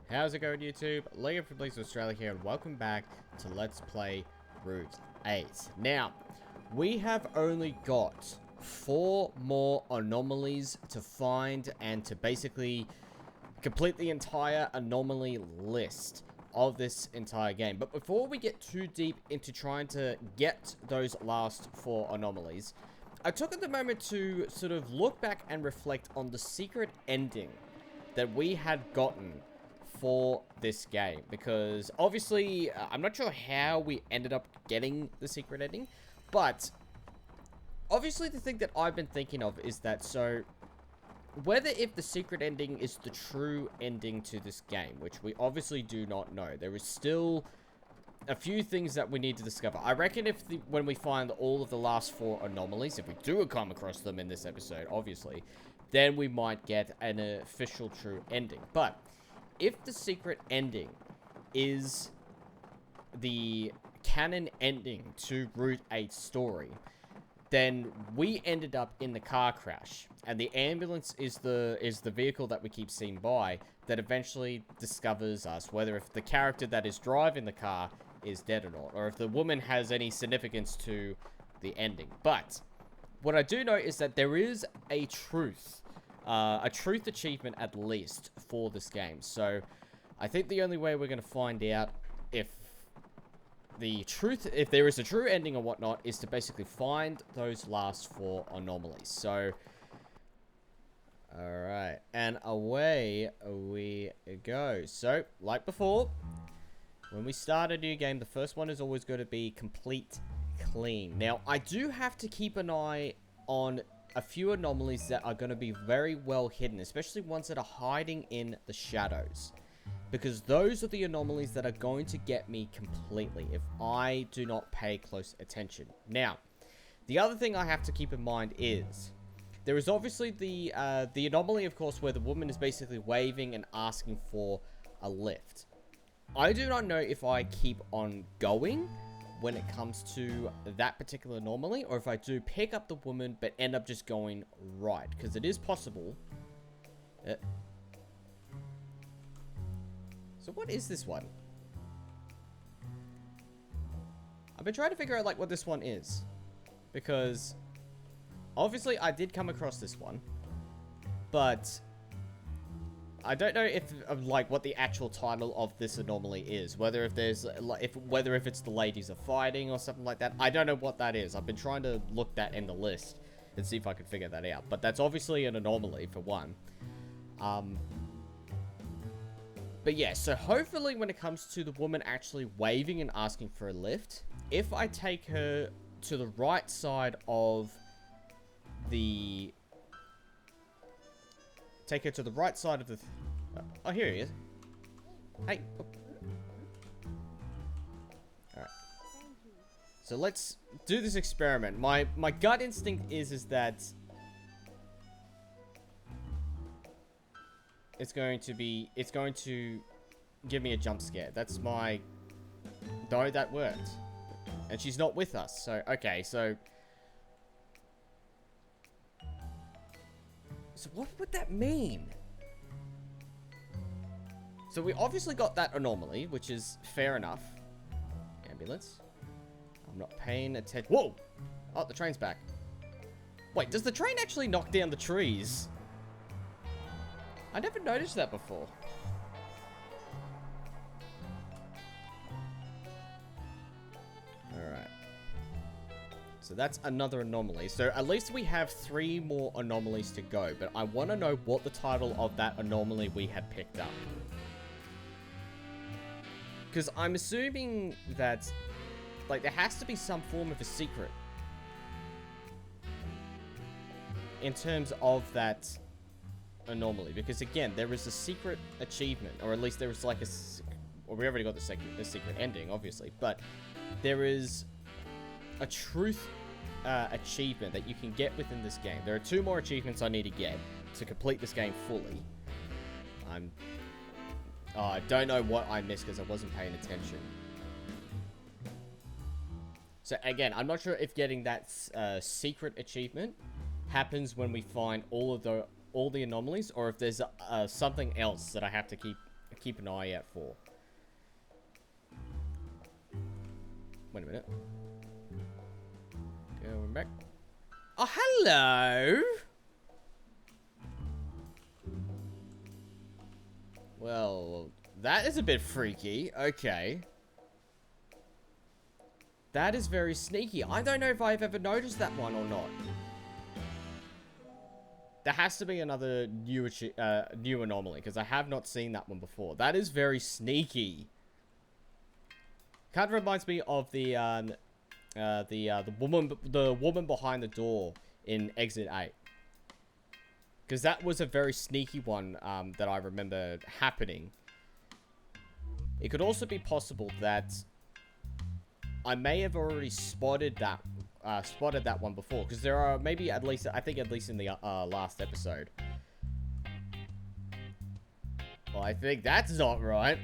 How's it going, YouTube? Lego from Australia here, and welcome back to Let's Play Route 8. Now, we have only got 4 more anomalies to find and to basically complete the entire anomaly list of this entire game. But before we get too deep into trying to get those last 4 anomalies, I took the moment to sort of look back and reflect on the secret ending that we had gotten for this game, because obviously I'm not sure how we ended up getting the secret ending, but obviously the thing that I've been thinking of is that, so whether if the secret ending is the true ending to this game, which we obviously do not know, there is still a few things that we need to discover. I reckon if when we find all of the last 4 anomalies, if we do come across them in this episode, obviously, then we might get an official true ending. But if the secret ending is the canon ending to Route 8 story, then we ended up in the car crash, and the ambulance is the vehicle that we keep seeing by that eventually discovers us, whether if the character that is driving the car is dead or not, or if the woman has any significance to the ending. But what I do know is that there is a truth achievement at least for this game. So I think the only way we're going to find out if there is a true ending or whatnot, is to basically find those last 4 anomalies. So, alright, and away we go. So, like before, when we start a new game, the first one is always going to be complete clean. Now, I do have to keep an eye on a few anomalies that are going to be very well hidden, especially ones that are hiding in the shadows, because those are the anomalies that are going to get me completely if I do not pay close attention. Now, the other thing I have to keep in mind is there is obviously the anomaly, of course, where the woman is basically waving and asking for a lift. I do not know if I keep on going when it comes to that particular anomaly, or if I do pick up the woman but end up just going right, because it is possible. So what is this one? I've been trying to figure out like what this one is, because obviously I did come across this one, but I don't know if like what the actual title of this anomaly is. Whether if there's like whether if it's the ladies are fighting or something like that. I don't know what that is. I've been trying to look that in the list and see if I can figure that out. But that's obviously an anomaly for one. But yeah, so hopefully when it comes to the woman actually waving and asking for a lift, if I take her to the right side of the... Take her to the right side of the... Oh, here he is. Hey. Alright. So let's do this experiment. My gut instinct is that it's going to give me a jump scare. That's my... No, that worked. And she's not with us, so... Okay, so... So what would that mean? So we obviously got that anomaly, which is fair enough. Ambulance. I'm not paying attention. Whoa! Oh, the train's back. Wait, does the train actually knock down the trees? I never noticed that before. Alright. So that's another anomaly. So at least we have 3 more anomalies to go. But I want to know what the title of that anomaly we had picked up. Because I'm assuming that, like, there has to be some form of a secret in terms of that anomaly, because again, there is a secret achievement, or at least there is like or we already got the secret ending, obviously, but there is a truth achievement that you can get within this game. There are 2 more achievements I need to get to complete this game fully. I don't know what I missed because I wasn't paying attention. So again, I'm not sure if getting that secret achievement happens when we find all of the all the anomalies, or if there's something else that I have to keep an eye out for. Wait a minute. Going back. Oh, hello! Well, that is a bit freaky. Okay. That is very sneaky. I don't know if I've ever noticed that one or not. There has to be another new anomaly, because I have not seen that one before. That is very sneaky. Kind of reminds me of the woman behind the door in Exit 8. Because that was a very sneaky one that I remember happening. It could also be possible that I may have already spotted that one before, because there are maybe at least in the last episode. Well, I think that's not right.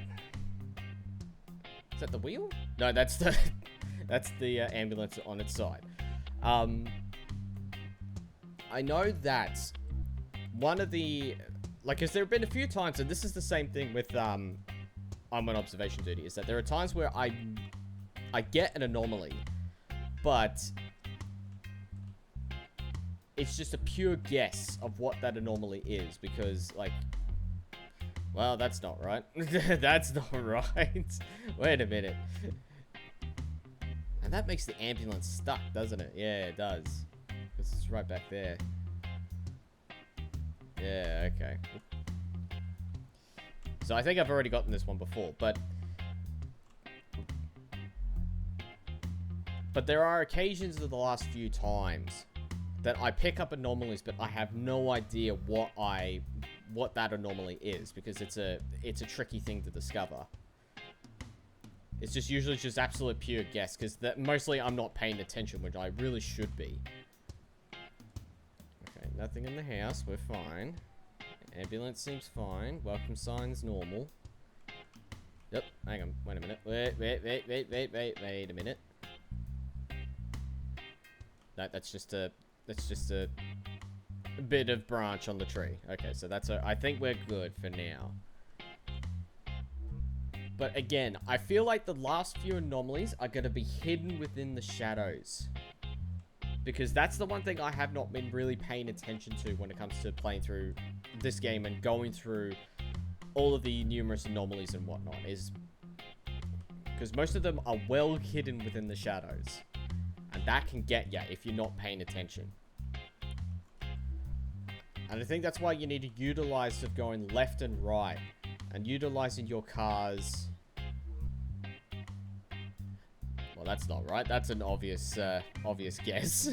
Is that the wheel? No, that's the that's the ambulance on its side. I know that one of the because there have been a few times, and this is the same thing with I'm on observation duty, is that there are times where I get an anomaly, but it's just a pure guess of what that anomaly is, because, like, well, that's not right. That's not right. Wait a minute. And that makes the ambulance stuck, doesn't it? Yeah, it does. This is right back there. Yeah, okay. So I think I've already gotten this one before, but there are occasions of the last few times that I pick up anomalies, but I have no idea what that anomaly is, because it's a tricky thing to discover. It's just usually just absolute pure guess, because mostly I'm not paying attention, which I really should be. Okay, nothing in the house. We're fine. Ambulance seems fine. Welcome sign's normal. Yep. Hang on. Wait a minute. Wait a minute. No, that's just a bit of branch on the tree. Okay, so I think we're good for now. But again, I feel like the last few anomalies are going to be hidden within the shadows, because that's the one thing I have not been really paying attention to when it comes to playing through this game and going through all of the numerous anomalies and whatnot, is because most of them are well hidden within the shadows. And that can get you if you're not paying attention. And I think that's why you need to utilize of going left and right, and utilizing your cars. Well, that's not right. That's an obvious guess.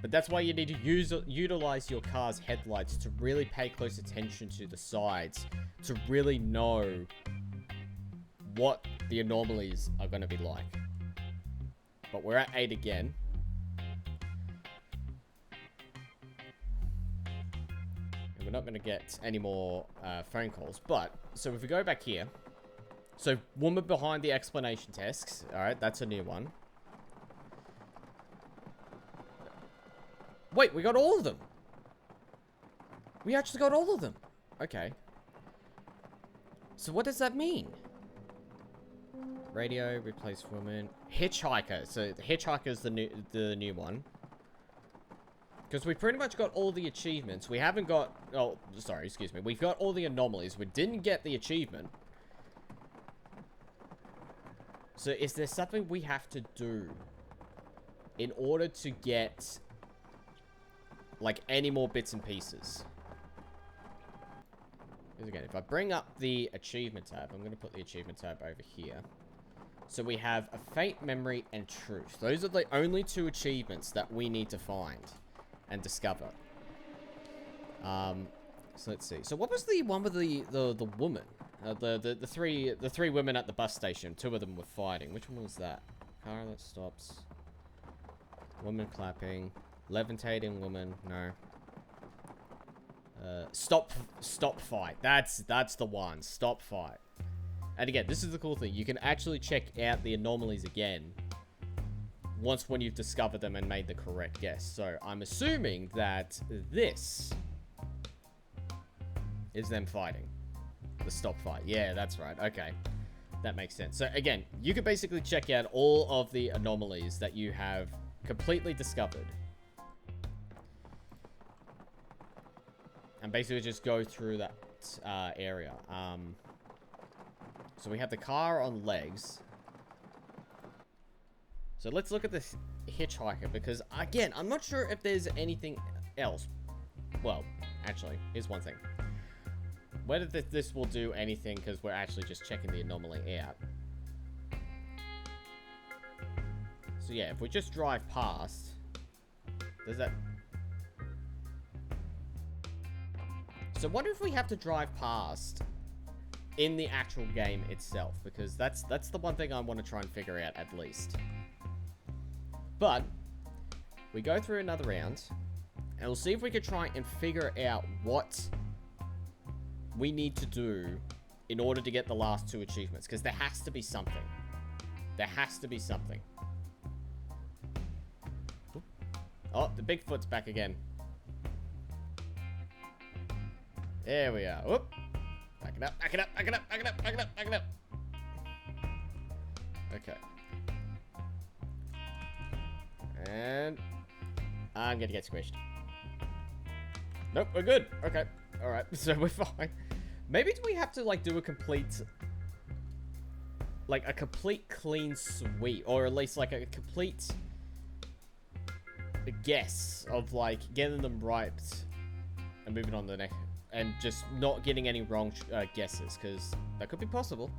But that's why you need to utilize your car's headlights to really pay close attention to the sides, to really know what the anomalies are going to be like. But we're at 8 again. And we're not going to get any more phone calls. But, so if we go back here. So, woman behind the explanation desks. Alright, that's a new one. Wait, we got all of them. We actually got all of them. Okay. So what does that mean? Radio, replace woman. Hitchhiker. So the hitchhiker is the new one. Because we pretty much got all the achievements. We haven't got... Oh, sorry, excuse me. We've got all the anomalies. We didn't get the achievement. So is there something we have to do in order to get, like, any more bits and pieces? Because again, if I bring up the achievement tab, I'm going to put the achievement tab over here. So we have a faint memory and truth. Those are the only two achievements that we need to find and discover. So let's see. So what was the one with the woman? The three women at the bus station. Two of them were fighting. Which one was that? Car that stops. Woman clapping. Levitating woman. No. Stop fight. That's the one. Stop fight. And again, this is the cool thing. You can actually check out the anomalies again once when you've discovered them and made the correct guess. So I'm assuming that this is them fighting. The stop fight. Yeah, that's right. Okay. That makes sense. So again, you can basically check out all of the anomalies that you have completely discovered. And basically just go through that area. So we have the car on legs. So let's look at this hitchhiker, because again, I'm not sure if there's anything else. Well, actually, here's one thing. Whether this will do anything, because we're actually just checking the anomaly out. So yeah, if we just drive past, does that... So what if we have to drive past in the actual game itself? Because that's the one thing I want to try and figure out at least. But we go through another round, and we'll see if we can try and figure out what we need to do in order to get the last 2 achievements, because there has to be something. There has to be something. Oh, the Bigfoot's back again. There we are. Whoop. Back it up, back it up, back it up, back it up, back it up, back it up. Okay. And I'm gonna get squished. Nope, we're good. Okay. Alright, so we're fine. Maybe do we have to, like, do a complete... Like, a complete clean sweep. Or at least, like, a complete... guess of, like, getting them right. And moving on to the next... And just not getting any wrong guesses. Because that could be possible.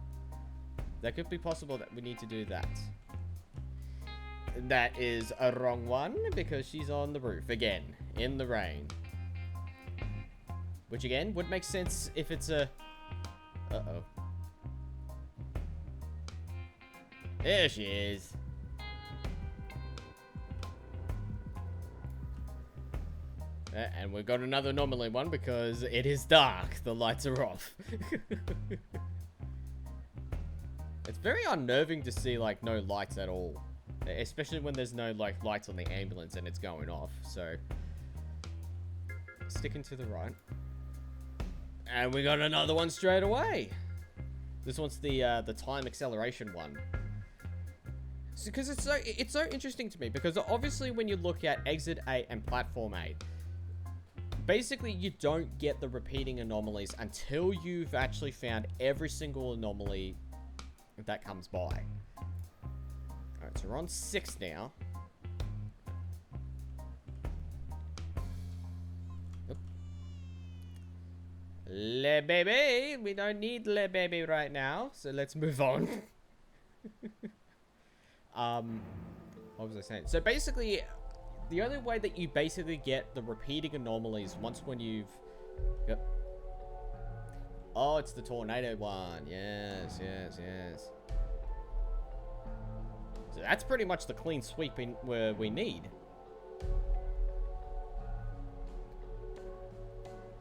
That could be possible that we need to do that. That is a wrong one. Because she's on the roof. Again. In the rain. Which, again, would make sense if it's a... Uh-oh. There she is. And we've got another anomaly one because it is dark. The lights are off. It's very unnerving to see, like, no lights at all. Especially when there's no, like, lights on the ambulance and it's going off. So, sticking to the right. And we got another one straight away. This one's the time acceleration one. Because it's so interesting to me, because obviously when you look at Exit 8 and Platform 8, basically you don't get the repeating anomalies until you've actually found every single anomaly that comes by. Alright, so we're on 6 now. Le baby, we don't need le baby right now, so let's move on. What was I saying? So basically, the only way that you basically get the repeating anomalies once when you've... Yep. Oh, it's the tornado one. Yes, yes, yes. So that's pretty much the clean sweep we need.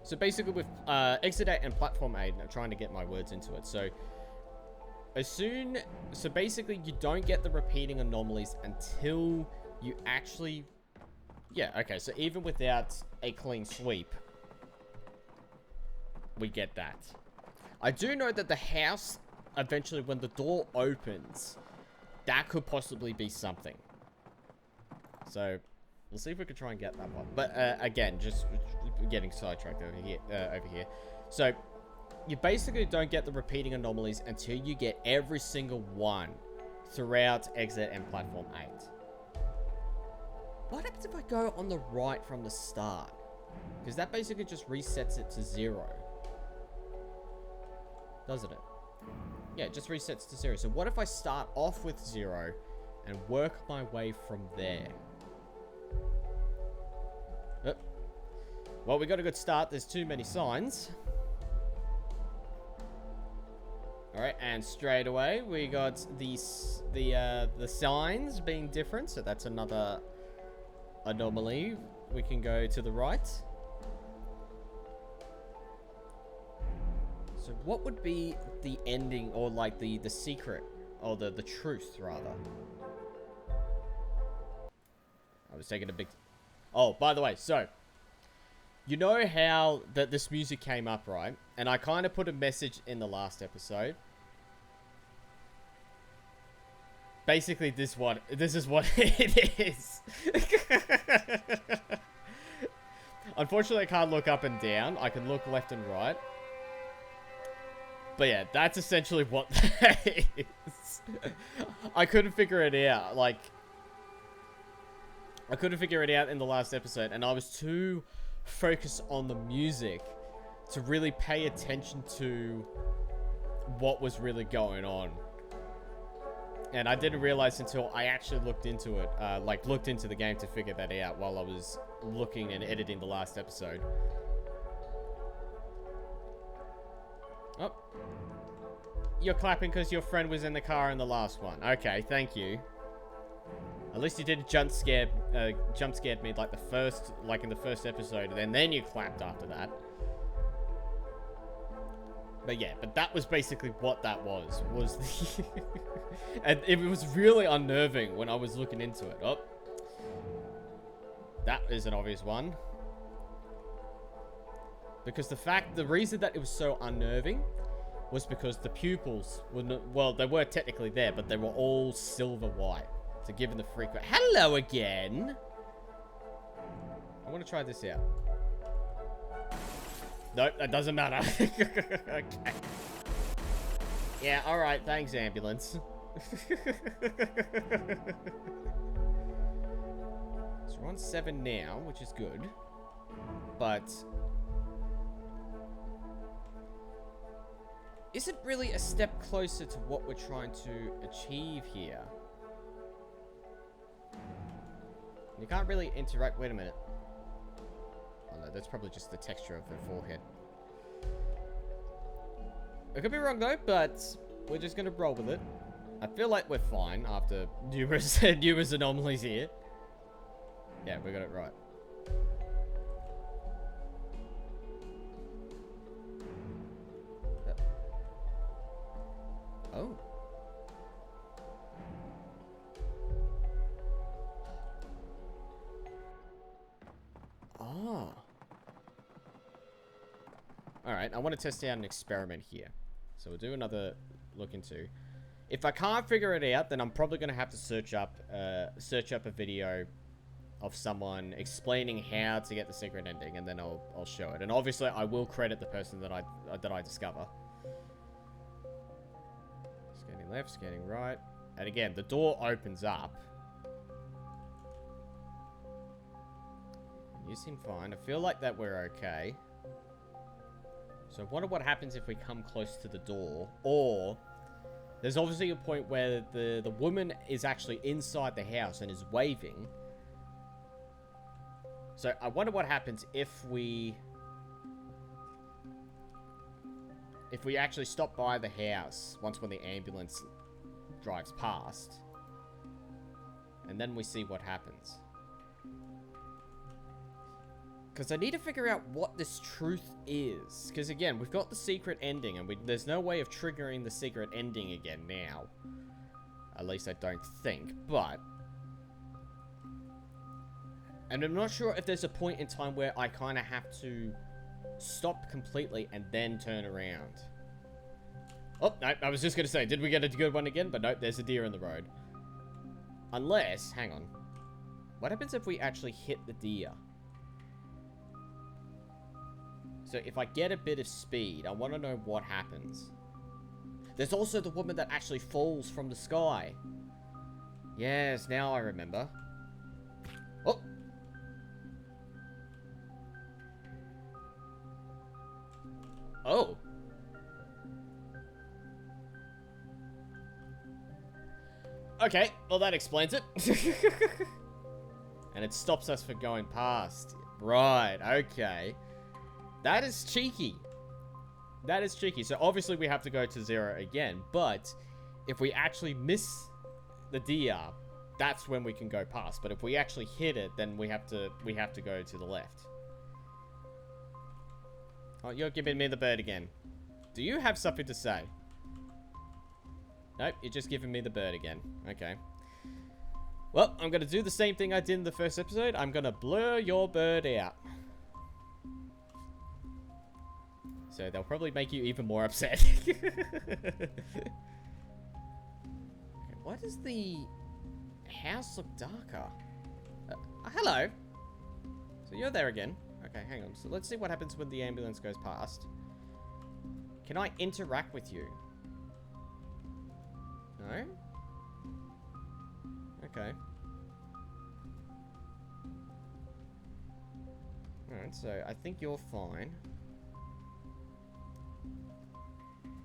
So basically with Exit 8 and Platform 8, I'm trying to get my words into it. So basically you don't get the repeating anomalies until you actually... Yeah, okay, so even without a clean sweep, we get that. I do know that the house, eventually when the door opens, that could possibly be something. So... we'll see if we can try and get that one. But, again, just getting sidetracked over here. So, you basically don't get the repeating anomalies until you get every single one throughout Exit and Platform 8. What happens if I go on the right from the start? Because that basically just resets it to 0. Doesn't it? Yeah, it just resets to 0. So, what if I start off with 0 and work my way from there? Well, we got a good start. There's too many signs. Alright, and straight away we got the signs being different, so that's another anomaly. We can go to the right. So what would be the ending, or like the secret, or the truth rather? I was taking a big... Oh, by the way, so... You know how that this music came up, right? And I kind of put a message in the last episode. Basically, this is what it is. Unfortunately, I can't look up and down. I can look left and right. But yeah, that's essentially what that is. I couldn't figure it out. Like, I couldn't figure it out in the last episode. And I was too focused on the music to really pay attention to what was really going on. And I didn't realize until I actually looked into it, looked into the game to figure that out while I was looking and editing the last episode. Oh. You're clapping because your friend was in the car in the last one. Okay, thank you. At least you didn't jump scared me like in the first episode, and then you clapped after that. But yeah, but that was basically what that was the... And it was really unnerving when I was looking into it. Oh. That is an obvious one. Because the reason that it was so unnerving was because the pupils were well, they were technically there, but they were all silver white. So given the frequent... Hello again! I want to try this out. Nope, that doesn't matter. Okay. Yeah, alright, thanks, ambulance. So we're on 7 now, which is good. But... is it really a step closer to what we're trying to achieve here? You can't really interact... Wait a minute. Oh no, that's probably just the texture of her forehead. I could be wrong though, but we're just gonna roll with it. I feel like we're fine after numerous anomalies here. Yeah, we got it right. Oh. Ah. Alright, I want to test out an experiment here. So we'll do another look into. If I can't figure it out, then I'm probably going to have to search up a video of someone explaining how to get the secret ending, and then I'll show it. And obviously, I will credit the person that I discover. Scanning left, scanning right. And again, the door opens up. You seem fine. I feel like that we're okay. So I wonder what happens if we come close to the door. Or there's obviously a point where the woman is actually inside the house and is waving. So I wonder what happens if we actually stop by the house once when the ambulance drives past. And then we see what happens. Because I need to figure out what this truth is. Because again, we've got the secret ending, and there's no way of triggering the secret ending again now. At least I don't think, but... and I'm not sure if there's a point in time where I kind of have to stop completely and then turn around. Oh, no, I was just going to say, did we get a good one again? But nope, there's a deer in the road. Unless, hang on. What happens if we actually hit the deer? So if I get a bit of speed, I want to know what happens. There's also the woman that actually falls from the sky. Yes, now I remember. Oh! Oh! Okay, well that explains it. And it stops us from going past. Right, okay. That is cheeky. That is cheeky. So obviously we have to go to 0 again, but if we actually miss the deer, that's when we can go past. But if we actually hit it, then we have to go to the left. Oh, you're giving me the bird again. Do you have something to say? Nope, you're just giving me the bird again. Okay. Well, I'm gonna do the same thing I did in the first episode. I'm gonna blur your bird out. So they'll probably make you even more upset. Okay, why does the house look darker? Hello. So you're there again. Okay, hang on. So let's see what happens when the ambulance goes past. Can I interact with you? No? Okay. Alright, so I think you're fine.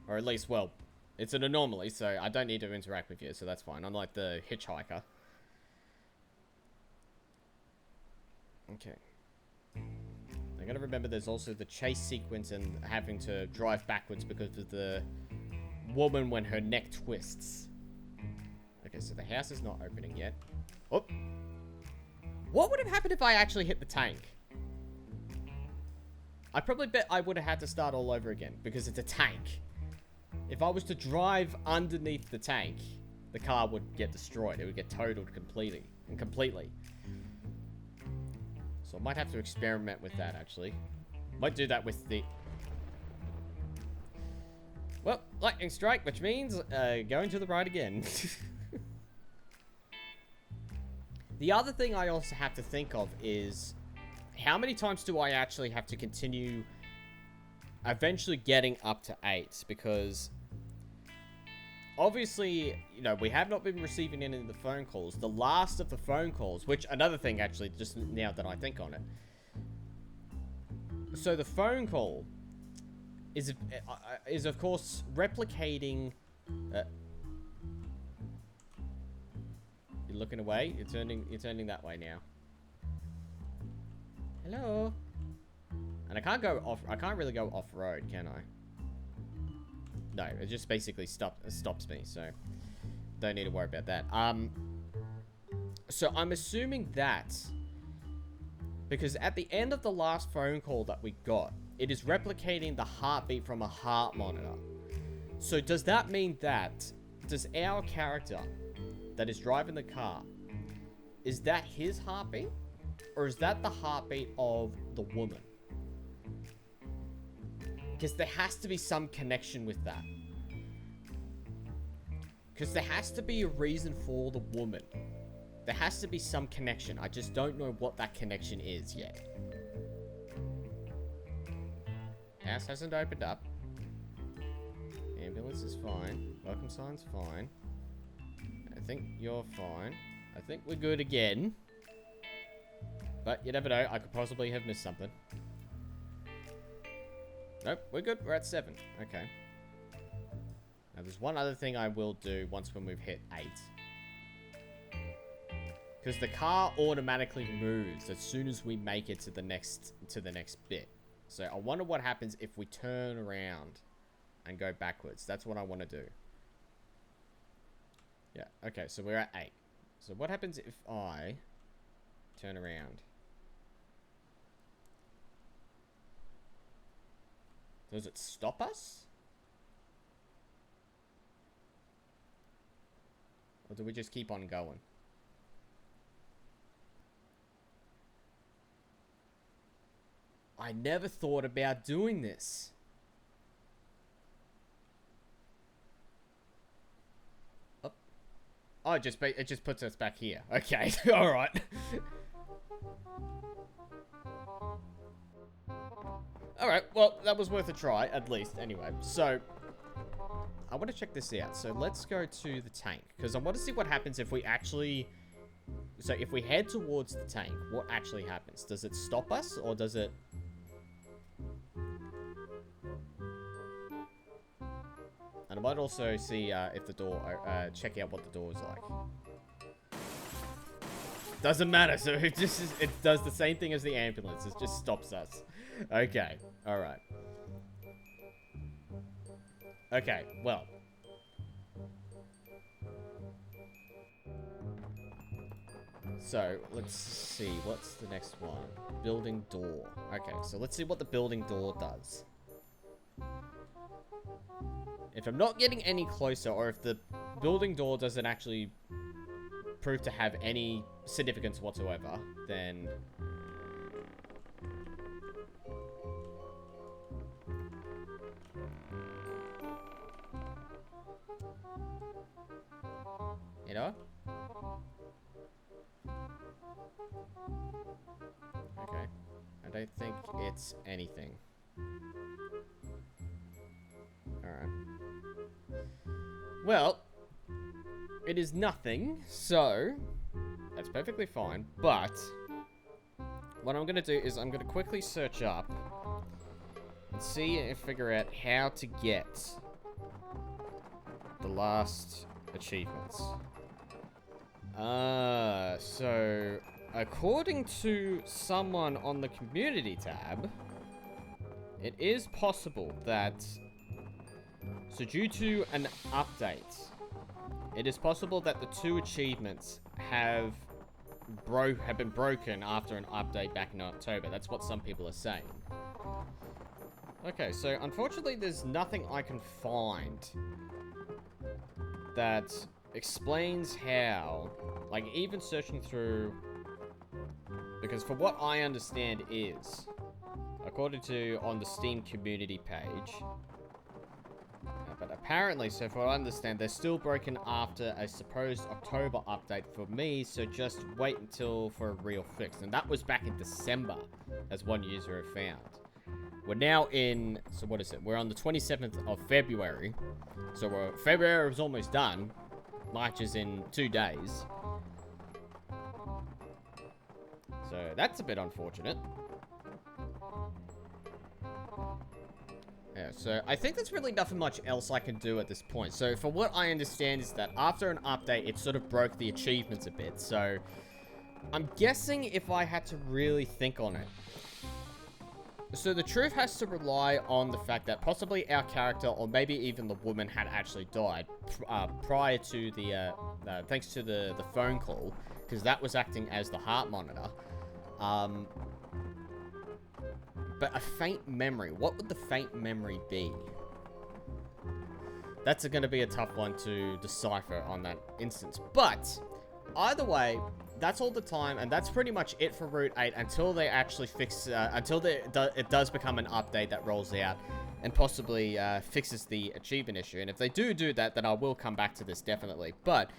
Or at least, well, it's an anomaly, so I don't need to interact with you, so that's fine. Unlike the hitchhiker. Okay. I gotta remember there's also the chase sequence and having to drive backwards because of the woman when her neck twists. Okay, so the house is not opening yet. Oh! What would have happened if I actually hit the tank? I probably bet I would have had to start all over again because it's a tank. If I was to drive underneath the tank, the car would get destroyed. It would get totaled completely. So I might have to experiment with that, actually. Might do that with the... Well, lightning strike, which means going to the right again. The other thing I also have to think of is how many times do I actually have to continue eventually getting up to 8? Because obviously, you know, we have not been receiving any of the phone calls. The last of the phone calls, which another thing actually, just now that I think on it. So the phone call is of course replicating. You're looking away. You're turning that way now. Hello. And I can't go off. I can't really go off road, can I? No, it just basically stops me, so don't need to worry about that. So I'm assuming that because at the end of the last phone call that we got, it is replicating the heartbeat from a heart monitor. So does that mean that does our character that is driving the car, is that his heartbeat, or is that the heartbeat of the woman? Because there has to be some connection with that. Because there has to be a reason for the woman. There has to be some connection. I just don't know what that connection is yet. House hasn't opened up. Ambulance is fine. Welcome sign's fine. I think you're fine. I think we're good again. But you never know. I could possibly have missed something. Nope, we're good. We're at 7. Okay. Now, there's one other thing I will do once when we've hit 8. Because the car automatically moves as soon as we make it to the next bit. So I wonder what happens if we turn around and go backwards. That's what I want to do. Yeah, okay, so we're at 8. So what happens if I turn around? Does it stop us? Or do we just keep on going? I never thought about doing this. Oh, it just puts us back here. Okay, all right. All right, well, that was worth a try, at least. Anyway, so I want to check this out. So let's go to the tank, because I want to see what happens if we actually... So if we head towards the tank, what actually happens? Does it stop us, or does it... And I might also see if the door... check out what the door is like. Doesn't matter, so it does the same thing as the ambulance. It just stops us. Okay, alright. Okay, well. So, let's see. What's the next one? Building door. Okay, so let's see what the building door does. If I'm not getting any closer, or if the building door doesn't actually prove to have any significance whatsoever, then... You know? Okay. I don't think it's anything. Alright. Well, it is nothing, so that's perfectly fine, but what I'm going to do is I'm going to quickly search up and see and figure out how to get the last achievements. So according to someone on the community tab, it is possible that, so due to an update, it is possible that the 2 achievements have been broken after an update back in October. That's what some people are saying. Okay, so unfortunately there's nothing I can find that explains how, like even searching through, because for what I understand is, according to on the Steam community page, but apparently, so for what I understand, they're still broken after a supposed October update for me, so just wait until for a real fix. And that was back in December, as one user have found. We're now in, so what is it? We're on the 27th of February. So February is almost done. March is in 2 days. So that's a bit unfortunate. Yeah, so I think there's really nothing much else I can do at this point. So for what I understand is that after an update, it sort of broke the achievements a bit. So I'm guessing if I had to really think on it. So the truth has to rely on the fact that possibly our character, or maybe even the woman, had actually died prior to the, thanks to the phone call, because that was acting as the heart monitor. But a faint memory, what would the faint memory be? That's going to be a tough one to decipher on that instance. But either way, that's all the time, and that's pretty much it for Route 8 until they actually fix, until it does become an update that rolls out and possibly fixes the achievement issue. And if they do that, then I will come back to this definitely. But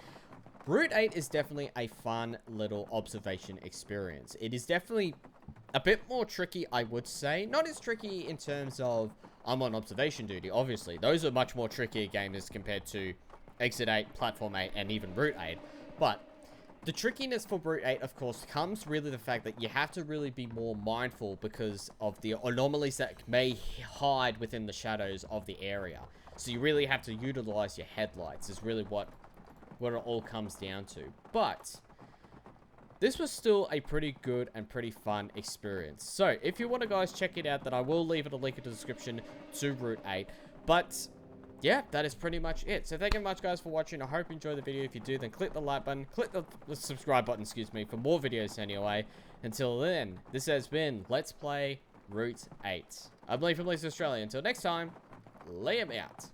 Route 8 is definitely a fun little observation experience. It is definitely a bit more tricky, I would say. Not as tricky in terms of I'm on observation duty, obviously. Those are much more trickier games compared to Exit 8, Platform 8, and even Route 8. But the trickiness for Route 8, of course, comes really the fact that you have to really be more mindful because of the anomalies that may hide within the shadows of the area. So you really have to utilize your headlights is really what it all comes down to. But this was still a pretty good and pretty fun experience. So, if you want to guys check it out, then I will leave it a link in the description to Route 8. But, yeah, that is pretty much it. So, thank you much guys for watching. I hope you enjoyed the video. If you do, then click the like button. Click the subscribe button, excuse me, for more videos anyway. Until then, this has been Let's Play Route 8. I'm Lee from Last Australia. Until next time, Liam out.